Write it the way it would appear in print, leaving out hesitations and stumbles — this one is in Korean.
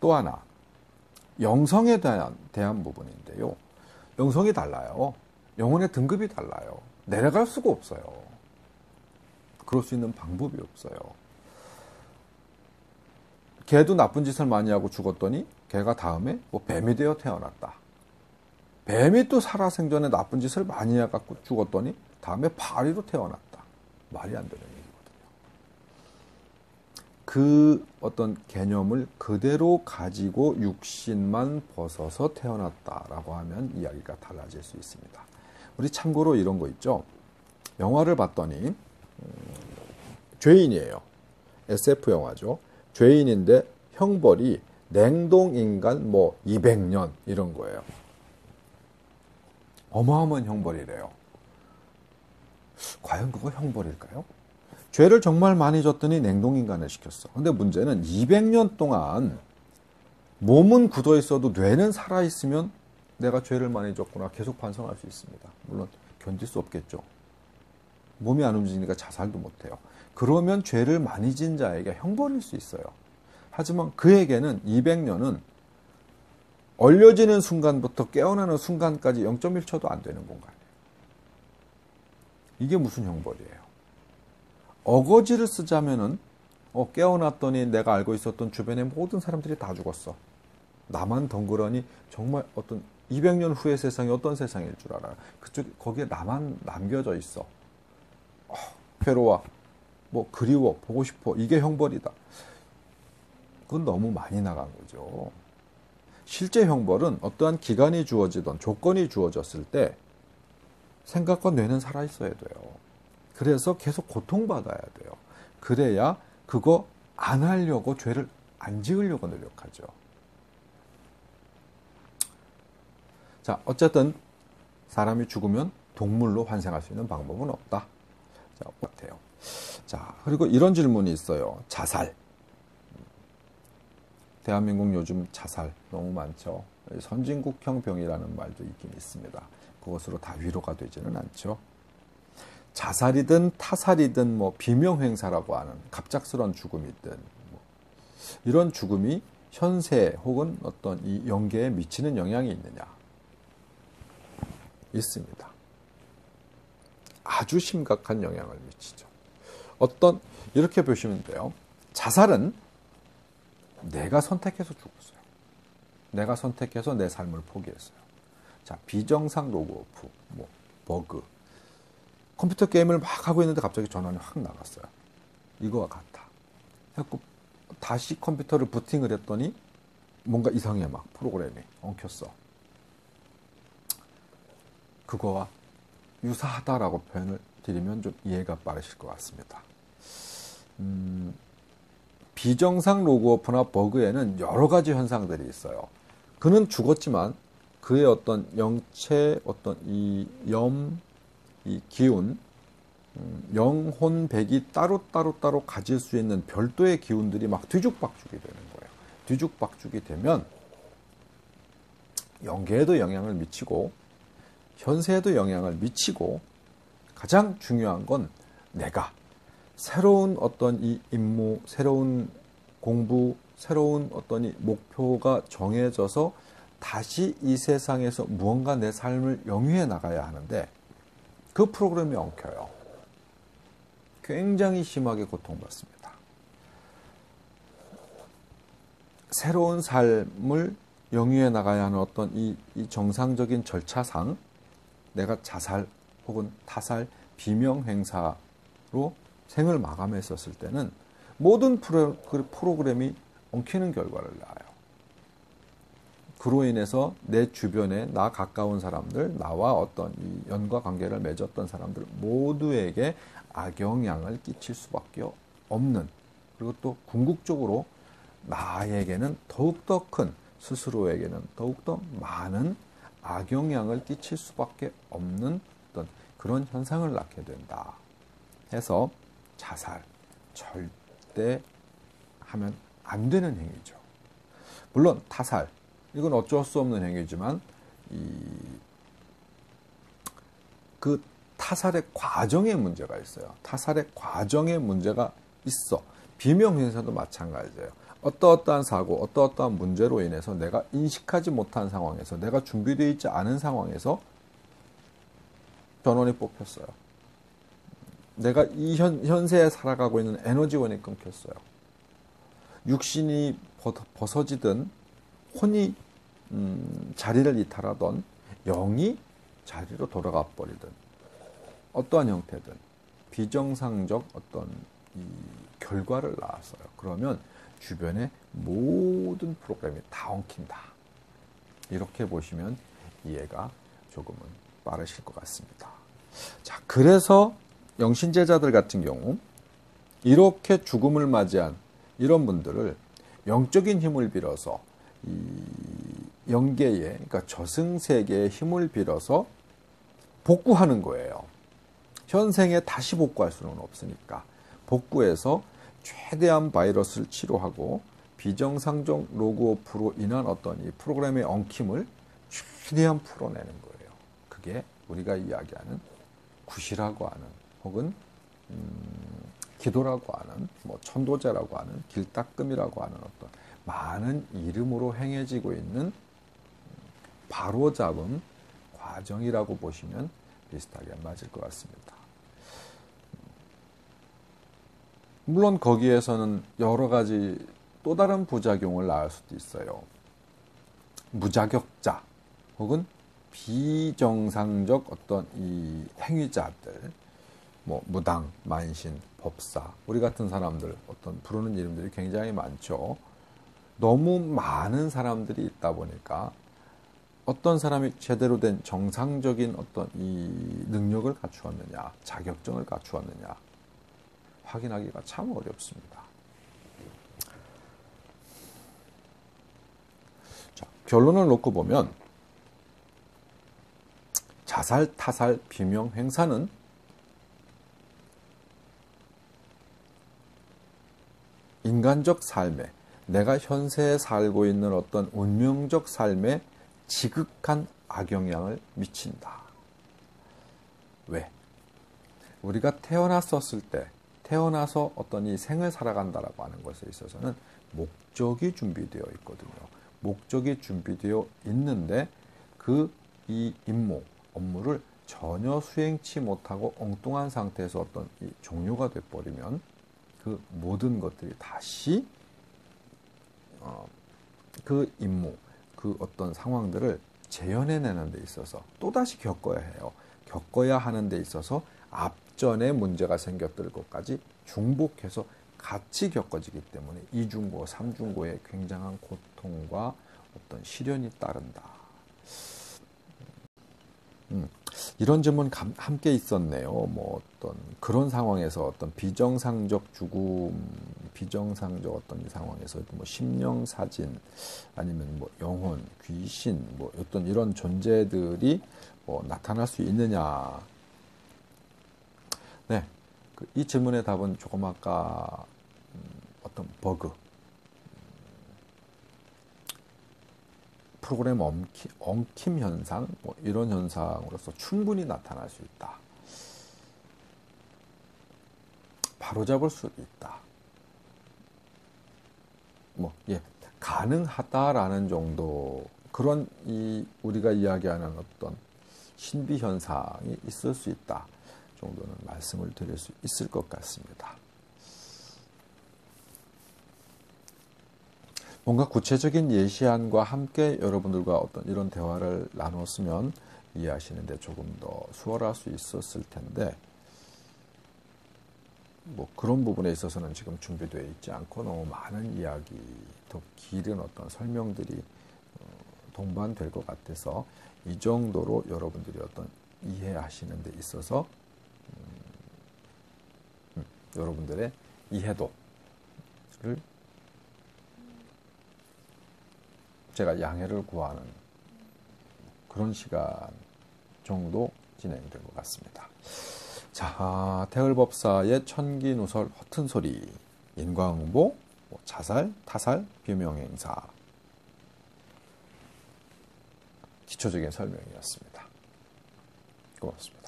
또 하나, 영성에 대한 부분인데요. 영성이 달라요. 영혼의 등급이 달라요. 내려갈 수가 없어요. 그럴 수 있는 방법이 없어요. 개도 나쁜 짓을 많이 하고 죽었더니 개가 다음에 뭐 뱀이 되어 태어났다. 뱀이 또 살아생전에 나쁜 짓을 많이 해갖고 죽었더니 다음에 파리로 태어났다. 말이 안 되는 얘기거든요. 그 어떤 개념을 그대로 가지고 육신만 벗어서 태어났다라고 하면 이야기가 달라질 수 있습니다. 우리 참고로 이런 거 있죠. 영화를 봤더니 죄인이에요. SF 영화죠. 죄인인데 형벌이 냉동인간 뭐 200년 이런 거예요. 어마어마한 형벌이래요. 과연 그거 형벌일까요? 죄를 정말 많이 졌더니 냉동인간을 시켰어. 근데 문제는 200년 동안 몸은 굳어 있어도 뇌는 살아있으면 내가 죄를 많이 졌구나 계속 반성할 수 있습니다. 물론 견딜 수 없겠죠. 몸이 안 움직이니까 자살도 못해요. 그러면 죄를 많이 진 자에게 형벌일 수 있어요. 하지만 그에게는 200년은 얼려지는 순간부터 깨어나는 순간까지 0.1초도 안 되는 공간이에요. 이게 무슨 형벌이에요? 어거지를 쓰자면은 깨어났더니 내가 알고 있었던 주변의 모든 사람들이 다 죽었어. 나만 덩그러니 정말 어떤 200년 후의 세상이 어떤 세상일 줄 알아요. 거기에 나만 남겨져 있어. 괴로워. 뭐 그리워. 보고 싶어. 이게 형벌이다. 그건 너무 많이 나간 거죠. 실제 형벌은 어떠한 기간이 주어지던 조건이 주어졌을 때 생각과 뇌는 살아있어야 돼요. 그래서 계속 고통받아야 돼요. 그래야 그거 안 하려고 죄를 안 지으려고 노력하죠. 자, 어쨌든 사람이 죽으면 동물로 환생할 수 있는 방법은 없다. 자, 같아요. 자, 그리고 이런 질문이 있어요. 자살. 대한민국 요즘 자살 너무 많죠. 선진국형 병이라는 말도 있긴 있습니다. 그것으로 다 위로가 되지는 않죠. 자살이든 타살이든 뭐 비명행사라고 하는 갑작스러운 죽음이든 이런 죽음이 현세 혹은 어떤 이 영계에 미치는 영향이 있느냐? 있습니다. 아주 심각한 영향을 미치죠. 이렇게 보시면 돼요. 자살은 내가 선택해서 죽었어요. 내가 선택해서 내 삶을 포기했어요. 자, 비정상 로그오프, 버그. 컴퓨터 게임을 막 하고 있는데 갑자기 전원이 확 나갔어요. 이거와 같아. 그래서 다시 컴퓨터를 부팅을 했더니 뭔가 이상해 막 프로그램이 엉켰어. 그거와 유사하다라고 표현을 드리면 좀 이해가 빠르실 것 같습니다. 비정상 로그오프나 버그에는 여러 가지 현상들이 있어요. 그는 죽었지만 그의 어떤 영체, 어떤 이 기운, 영혼백이 따로 가질 수 있는 별도의 기운들이 막 뒤죽박죽이 되는 거예요. 뒤죽박죽이 되면 영계에도 영향을 미치고 현세에도 영향을 미치고 가장 중요한 건 내가 새로운 어떤 이 임무, 새로운 공부, 새로운 어떤 이 목표가 정해져서 다시 이 세상에서 무언가 내 삶을 영위해 나가야 하는데 그 프로그램이 엉켜요. 굉장히 심하게 고통받습니다. 새로운 삶을 영위해 나가야 하는 어떤 이 정상적인 절차상 내가 자살 혹은 타살, 비명행사로 생을 마감했었을 때는 모든 프로그램이 엉키는 결과를 낳아요. 그로 인해서 내 주변에 나 가까운 사람들, 나와 어떤 이 연과 관계를 맺었던 사람들 모두에게 악영향을 끼칠 수밖에 없는, 그리고 또 궁극적으로 나에게는 더욱더 큰, 스스로에게는 더욱더 많은 악영향을 끼칠 수밖에 없는 어떤 그런 현상을 낳게 된다 해서 자살 절대 하면 안 되는 행위죠. 물론 타살, 이건 어쩔 수 없는 행위지만 그 타살의 과정에 문제가 있어요. 타살의 과정에 문제가 있어. 비명행사도 마찬가지예요. 어떠어떠한 사고, 어떠어떠한 문제로 인해서 내가 인식하지 못한 상황에서, 내가 준비되어 있지 않은 상황에서 전원이 뽑혔어요. 내가 이 현세에 살아가고 있는 에너지원이 끊겼어요. 육신이 벗어지든 혼이 자리를 이탈하던 영이 자리로 돌아가 버리든 어떠한 형태든 비정상적 어떤 이 결과를 낳았어요. 그러면 주변의 모든 프로그램이 다 엉킨다. 이렇게 보시면 이해가 조금은 빠르실 것 같습니다. 자, 그래서 영신제자들 같은 경우 이렇게 죽음을 맞이한 이런 분들을 영적인 힘을 빌어서 이 영계의, 그러니까 저승세계의 힘을 빌어서 복구하는 거예요. 현생에 다시 복구할 수는 없으니까 복구해서 최대한 바이러스를 치료하고 비정상적 로그오프로 인한 어떤 이 프로그램의 엉킴을 최대한 풀어내는 거예요. 그게 우리가 이야기하는 굿이라고 하는, 혹은 기도라고 하는, 뭐 천도제라고 하는, 길닦음이라고 하는 어떤 많은 이름으로 행해지고 있는 바로잡음 과정이라고 보시면 비슷하게 맞을 것 같습니다. 물론 거기에서는 여러 가지 또 다른 부작용을 낳을 수도 있어요. 무자격자 혹은 비정상적 어떤 이 행위자들, 뭐 무당, 만신, 법사, 우리 같은 사람들 어떤 부르는 이름들이 굉장히 많죠. 너무 많은 사람들이 있다 보니까 어떤 사람이 제대로 된 정상적인 어떤 이 능력을 갖추었느냐, 자격증을 갖추었느냐 확인하기가 참 어렵습니다. 자, 결론을 놓고 보면 자살, 타살, 비명, 행사는 인간적 삶에, 내가 현세에 살고 있는 어떤 운명적 삶에 지극한 악영향을 미친다. 왜? 우리가 태어났었을 때, 태어나서 어떤 이 생을 살아간다라고 하는 것에 있어서는 목적이 준비되어 있거든요. 목적이 준비되어 있는데 이 임무, 업무를 전혀 수행치 못하고 엉뚱한 상태에서 어떤 이 종료가 돼버리면 그 모든 것들이 다시 그 임무, 그 어떤 상황들을 재현해내는 데 있어서 또다시 겪어야 해요. 겪어야 하는 데 있어서 앞전에 문제가 생겼던 것까지 중복해서 같이 겪어지기 때문에 이중고, 삼중고의 굉장한 고통과 어떤 시련이 따른다. 이런 점은 함께 있었네요. 뭐 어떤 그런 상황에서 어떤 비정상적 죽음, 비정상적 어떤 이 상황에서 뭐 심령 사진, 아니면 뭐 영혼, 귀신, 뭐 어떤 이런 존재들이 뭐 나타날 수 있느냐. 네, 이 질문의 답은 조금 아까 어떤 버그, 프로그램 엉킴 현상, 뭐 이런 현상으로서 충분히 나타날 수 있다. 바로잡을 수 있다. 뭐, 가능하다라는 정도, 그런 우리가 이야기하는 어떤 신비 현상이 있을 수 있다 정도는 말씀을 드릴 수 있을 것 같습니다. 뭔가 구체적인 예시안과 함께 여러분들과 어떤 이런 대화를 나눴으면 이해하시는데 조금 더 수월할 수 있었을 텐데, 뭐 그런 부분에 있어서는 지금 준비되어 있지 않고 너무 많은 이야기, 더 길은 어떤 설명들이 동반될 것 같아서 이 정도로 여러분들이 어떤 이해하시는 데 있어서 여러분들의 이해도를 제가 양해를 구하는 그런 시간 정도 진행된 것 같습니다. 자, 태을법사의 천기누설 허튼 소리, 인과응보, 자살, 타살, 비명행사, 기초적인 설명이었습니다. 고맙습니다.